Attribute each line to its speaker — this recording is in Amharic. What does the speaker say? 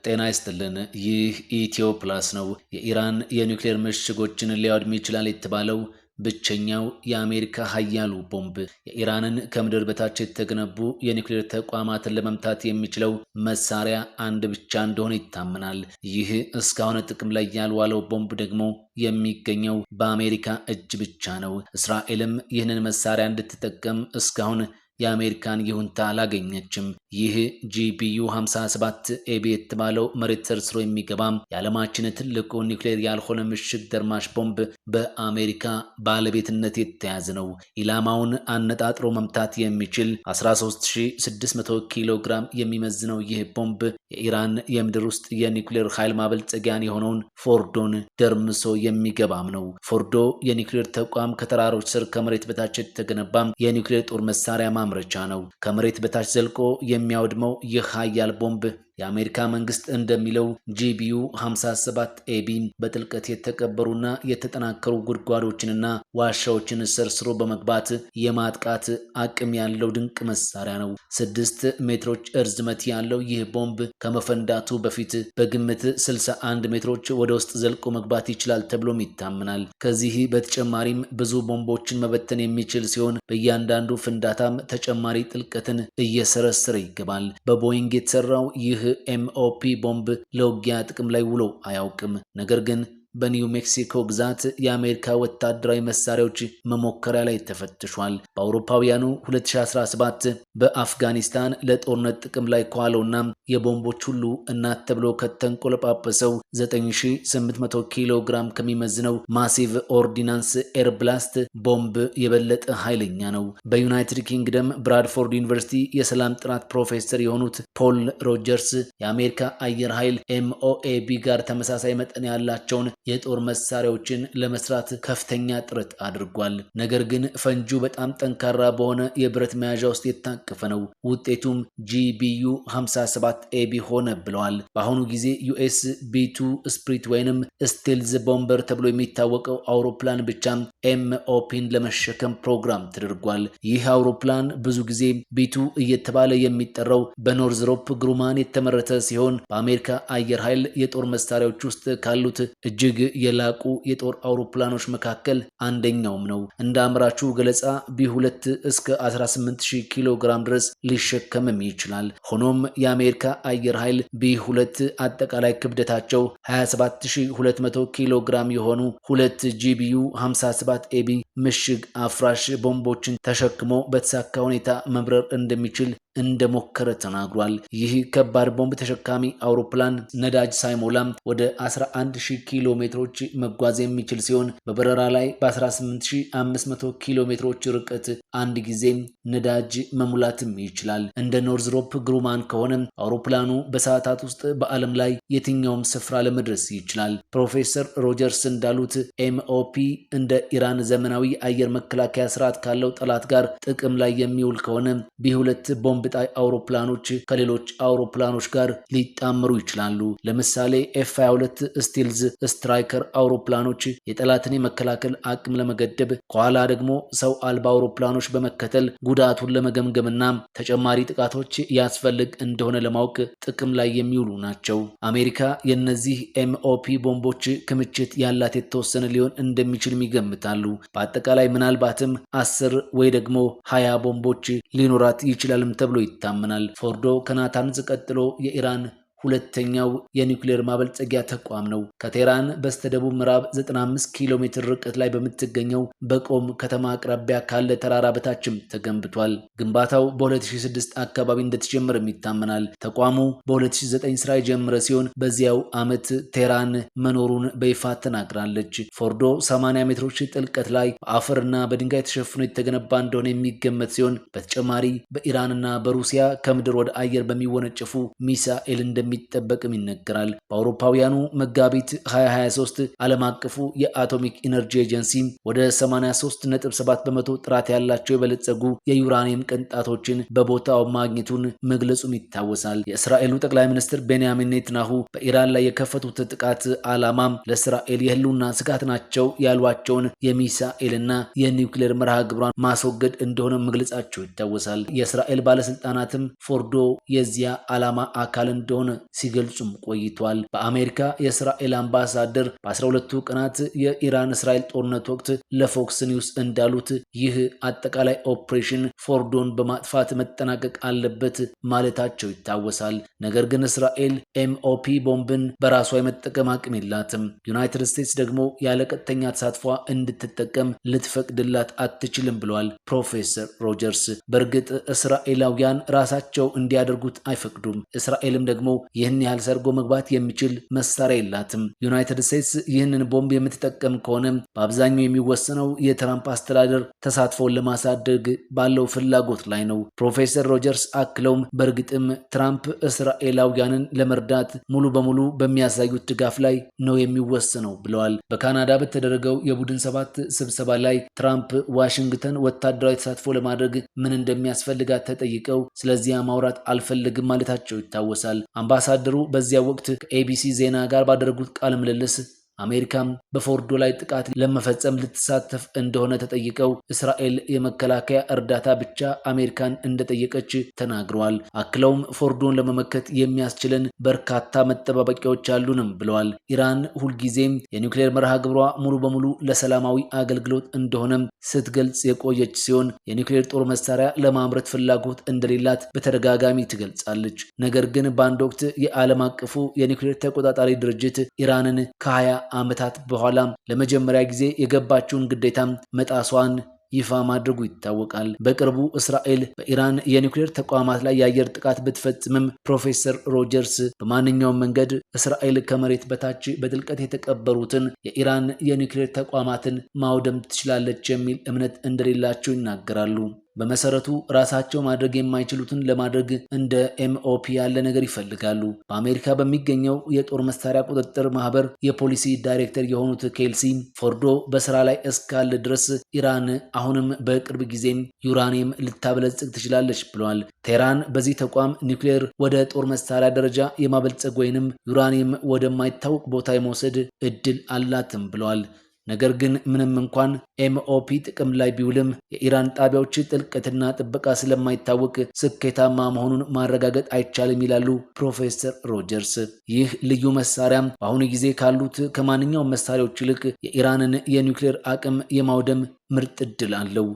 Speaker 1: ጤና ይስጥልን። ይህ ኢትዮ ፕላስ ነው። የኢራን የኒውክሌር ምሽጎችን ሊያወድም ይችላል የተባለው ብቸኛው የአሜሪካ ኃያሉ ቦምብ የኢራንን ከምድር በታች የተገነቡ የኒውክሌር ተቋማትን ለመምታት የሚችለው መሳሪያ አንድ ብቻ እንደሆነ ይታመናል። ይህ እስካሁን ጥቅም ላይ ያልዋለው ቦምብ ደግሞ የሚገኘው በአሜሪካ እጅ ብቻ ነው። እስራኤልም ይህንን መሳሪያ እንድትጠቀም እስካሁን የአሜሪካን ይሁንታ አላገኘችም። ይህ ጂቢዩ 57 ኤቢ የተባለው መሬት ሰርስሮ የሚገባም የዓለማችን ትልቁ ኒውክሌር ያልሆነ ምሽግ ደርማሽ ቦምብ በአሜሪካ ባለቤትነት የተያዘ ነው። ኢላማውን አነጣጥሮ መምታት የሚችል 13600 ኪሎ ግራም የሚመዝነው ይህ ቦምብ የኢራን የምድር ውስጥ የኒውክሌር ኃይል ማበልጸጊያን የሆነውን ፎርዶን ደርምሶ የሚገባም ነው። ፎርዶ የኒውክሌር ተቋም ከተራሮች ስር ከመሬት በታች የተገነባም የኒውክሌር ጦር መሳሪያ ማምረቻ ነው። ከመሬት በታች ዘልቆ የሚያወድመው ይህ ኃያል ቦምብ የአሜሪካ መንግስት እንደሚለው ጂቢዩ 57 ኤቢን በጥልቀት የተቀበሩና የተጠናከሩ ጉድጓዶችንና ዋሻዎችን ሰርስሮ በመግባት የማጥቃት አቅም ያለው ድንቅ መሳሪያ ነው። 6 ሜትሮች እርዝመት ያለው ይህ ቦምብ ከመፈንዳቱ በፊት በግምት 61 ሜትሮች ወደ ውስጥ ዘልቆ መግባት ይችላል ተብሎም ይታመናል። ከዚህ በተጨማሪም ብዙ ቦምቦችን መበተን የሚችል ሲሆን በእያንዳንዱ ፍንዳታም ተጨማሪ ጥልቀትን እየሰረሰረ ይገባል። በቦይንግ የተሰራው ይህ ኤምኦፒ ቦምብ ለውጊያ ጥቅም ላይ ውሎ አያውቅም። ነገር ግን በኒው ሜክሲኮ ግዛት የአሜሪካ ወታደራዊ መሳሪያዎች መሞከሪያ ላይ ተፈትሿል። በአውሮፓውያኑ 2017 በአፍጋኒስታን ለጦርነት ጥቅም ላይ ከዋለውና የቦምቦች ሁሉ እናት ተብሎ ከተንቆለጳጰሰው 9800 ኪሎ ግራም ከሚመዝነው ማሲቭ ኦርዲናንስ ኤርብላስት ቦምብ የበለጠ ኃይለኛ ነው። በዩናይትድ ኪንግደም ብራድፎርድ ዩኒቨርሲቲ የሰላም ጥናት ፕሮፌሰር የሆኑት ፖል ሮጀርስ የአሜሪካ አየር ኃይል ኤምኦኤቢ ጋር ተመሳሳይ መጠን ያላቸውን የጦር መሳሪያዎችን ለመስራት ከፍተኛ ጥረት አድርጓል። ነገር ግን ፈንጁ በጣም ጠንካራ በሆነ የብረት መያዣ ውስጥ የታቀፈ ነው። ውጤቱም ጂቢዩ 57 ኤቢ ሆነ ብለዋል። በአሁኑ ጊዜ ዩኤስ ቢ2 ስፕሪት ወይንም ስቴልዝ ቦምበር ተብሎ የሚታወቀው አውሮፕላን ብቻ ኤምኦፒን ለመሸከም ፕሮግራም ተደርጓል። ይህ አውሮፕላን ብዙ ጊዜ ቢ2 እየተባለ የሚጠራው በኖርዝሮፕ ግሩማን የተመረተ ሲሆን በአሜሪካ አየር ኃይል የጦር መሳሪያዎች ውስጥ ካሉት እጅግ የላቁ የጦር አውሮፕላኖች መካከል አንደኛውም ነው። እንደ አምራቹ ገለጻ ቢ2 እስከ 18000 ኪሎ ግራም ድረስ ሊሸከምም ይችላል። ሆኖም የአሜሪካ አየር ኃይል ቢ2 አጠቃላይ ክብደታቸው 27200 ኪሎ ግራም የሆኑ ሁለት ጂቢዩ 57 ኤቢ ምሽግ አፍራሽ ቦምቦችን ተሸክሞ በተሳካ ሁኔታ መብረር እንደሚችል እንደሞከረ ተናግሯል። ይህ ከባድ ቦምብ ተሸካሚ አውሮፕላን ነዳጅ ሳይሞላም ወደ 11000 ኪሎ ሜትሮች መጓዝ የሚችል ሲሆን በበረራ ላይ በ18500 ኪሎ ሜትሮች ርቀት አንድ ጊዜም ነዳጅ መሙላትም ይችላል። እንደ ኖርዝሮፕ ግሩማን ከሆነ አውሮፕላኑ በሰዓታት ውስጥ በዓለም ላይ የትኛውም ስፍራ ለመድረስ ይችላል። ፕሮፌሰር ሮጀርስ እንዳሉት ኤምኦፒ እንደ ኢራን ዘመናዊ አየር መከላከያ ስርዓት ካለው ጠላት ጋር ጥቅም ላይ የሚውል ከሆነ ቢ2 ቦምብ ጣይ አውሮፕላኖች ከሌሎች አውሮፕላኖች ጋር ሊጣመሩ ይችላሉ። ለምሳሌ ኤፍ22 ስቲልዝ ስትራይከር አውሮፕላኖች የጠላትን የመከላከል አቅም ለመገደብ ከኋላ ደግሞ ሰው አልባ አውሮፕላኖች በመከተል ጉዳቱን ለመገምገምና ተጨማሪ ጥቃቶች ያስፈልግ እንደሆነ ለማወቅ ጥቅም ላይ የሚውሉ ናቸው። አሜሪካ የነዚህ ኤምኦፒ ቦምቦች ክምችት ያላት የተወሰነ ሊሆን እንደሚችል ይገምታሉ። በአጠቃላይ ምናልባትም 10 ወይ ደግሞ 20 ቦምቦች ሊኖራት ይችላልም ተብሎ ይታመናል። ፎርዶ ከናታንዝ ቀጥሎ የኢራን ሁለተኛው የኒውክሌር ማበልጸጊያ ተቋም ነው። ከቴህራን በስተደቡብ ምዕራብ 95 ኪሎ ሜትር ርቀት ላይ በምትገኘው በቆም ከተማ አቅራቢያ ካለ ተራራ በታችም ተገንብቷል። ግንባታው በ2006 አካባቢ እንደተጀመረም ይታመናል። ተቋሙ በ2009 ስራ የጀመረ ሲሆን በዚያው ዓመት ቴህራን መኖሩን በይፋ ተናግራለች። ፎርዶ 80 ሜትሮች ጥልቀት ላይ በአፈርና በድንጋይ ተሸፍኖ የተገነባ እንደሆነ የሚገመት ሲሆን በተጨማሪ በኢራንና በሩሲያ ከምድር ወደ አየር በሚወነጨፉ ሚሳኤል እንደሚጠበቅም ይነገራል። በአውሮፓውያኑ መጋቢት 2023 ዓለም አቀፉ የአቶሚክ ኢነርጂ ኤጀንሲ ወደ 83.7 በመቶ ጥራት ያላቸው የበለጸጉ የዩራኒየም ቅንጣቶችን በቦታው ማግኘቱን መግለጹም ይታወሳል። የእስራኤሉ ጠቅላይ ሚኒስትር ቤንያሚን ኔታንያሁ በኢራን ላይ የከፈቱት ጥቃት ዓላማም ለእስራኤል የህልውና ስጋት ናቸው ያሏቸውን የሚሳኤልና የኒውክሌር መርሃ ግብሯን ማስወገድ እንደሆነ መግለጻቸው ይታወሳል። የእስራኤል ባለስልጣናትም ፎርዶ የዚያ ዓላማ አካል እንደሆነ ሲገልጹም ቆይቷል። በአሜሪካ የእስራኤል አምባሳደር በ12ቱ ቀናት የኢራን እስራኤል ጦርነት ወቅት ለፎክስ ኒውስ እንዳሉት ይህ አጠቃላይ ኦፕሬሽን ፎርዶን በማጥፋት መጠናቀቅ አለበት ማለታቸው ይታወሳል። ነገር ግን እስራኤል ኤምኦፒ ቦምብን በራሷ የመጠቀም አቅም የላትም። ዩናይትድ ስቴትስ ደግሞ ያለ ቀጥተኛ ተሳትፏ እንድትጠቀም ልትፈቅድላት አትችልም ብለዋል ፕሮፌሰር ሮጀርስ። በእርግጥ እስራኤላውያን ራሳቸው እንዲያደርጉት አይፈቅዱም። እስራኤልም ደግሞ ይህን ያህል ሰርጎ መግባት የሚችል መሳሪያ የላትም። ዩናይትድ ስቴትስ ይህንን ቦምብ የምትጠቀም ከሆነ በአብዛኛው የሚወሰነው የትራምፕ አስተዳደር ተሳትፎን ለማሳደግ ባለው ፍላጎት ላይ ነው። ፕሮፌሰር ሮጀርስ አክለውም በእርግጥም ትራምፕ እስራኤላውያንን ለመርዳት ሙሉ በሙሉ በሚያሳዩት ድጋፍ ላይ ነው የሚወሰነው ብለዋል። በካናዳ በተደረገው የቡድን 7 ስብሰባ ላይ ትራምፕ ዋሽንግተን ወታደራዊ ተሳትፎ ለማድረግ ምን እንደሚያስፈልጋት ተጠይቀው ስለዚያ ማውራት አልፈልግም ማለታቸው ይታወሳል። አምባሳደሩ በዚያ ወቅት ከኤቢሲ ዜና ጋር ባደረጉት ቃለ ምልልስ አሜሪካም በፎርዶ ላይ ጥቃት ለመፈጸም ልትሳተፍ እንደሆነ ተጠይቀው እስራኤል የመከላከያ እርዳታ ብቻ አሜሪካን እንደጠየቀች ተናግረዋል። አክለውም ፎርዶን ለመመከት የሚያስችለን በርካታ መጠባበቂያዎች አሉንም ብለዋል። ኢራን ሁልጊዜም የኒውክሌር መርሃ ግብሯ ሙሉ በሙሉ ለሰላማዊ አገልግሎት እንደሆነም ስትገልጽ የቆየች ሲሆን የኒውክሌር ጦር መሳሪያ ለማምረት ፍላጎት እንደሌላት በተደጋጋሚ ትገልጻለች። ነገር ግን በአንድ ወቅት የዓለም አቀፉ የኒውክሌር ተቆጣጣሪ ድርጅት ኢራንን ከ20 ዓመታት በኋላ ለመጀመሪያ ጊዜ የገባችውን ግዴታ መጣሷን ይፋ ማድረጉ ይታወቃል። በቅርቡ እስራኤል በኢራን የኒውክሌር ተቋማት ላይ የአየር ጥቃት ብትፈጽምም ፕሮፌሰር ሮጀርስ በማንኛውም መንገድ እስራኤል ከመሬት በታች በጥልቀት የተቀበሩትን የኢራን የኒውክሌር ተቋማትን ማውደም ትችላለች የሚል እምነት እንደሌላቸው ይናገራሉ። በመሰረቱ ራሳቸው ማድረግ የማይችሉትን ለማድረግ እንደ ኤምኦፒ ያለ ነገር ይፈልጋሉ። በአሜሪካ በሚገኘው የጦር መሳሪያ ቁጥጥር ማህበር የፖሊሲ ዳይሬክተር የሆኑት ኬልሲ ፎርዶ በስራ ላይ እስካለ ድረስ ኢራን አሁንም በቅርብ ጊዜም ዩራኒየም ልታበለጽግ ትችላለች ብለዋል። ቴህራን በዚህ ተቋም ኒውክሌር ወደ ጦር መሳሪያ ደረጃ የማበልጸግ ወይንም ዩራኒየም ወደማይታወቅ ቦታ የመውሰድ እድል አላትም ብለዋል። ነገር ግን ምንም እንኳን ኤምኦፒ ጥቅም ላይ ቢውልም የኢራን ጣቢያዎች ጥልቀትና ጥበቃ ስለማይታወቅ ስኬታማ መሆኑን ማረጋገጥ አይቻልም ይላሉ ፕሮፌሰር ሮጀርስ። ይህ ልዩ መሳሪያም በአሁኑ ጊዜ ካሉት ከማንኛውም መሳሪያዎች ይልቅ የኢራንን የኒውክሌር አቅም የማውደም ምርጥ ዕድል አለው።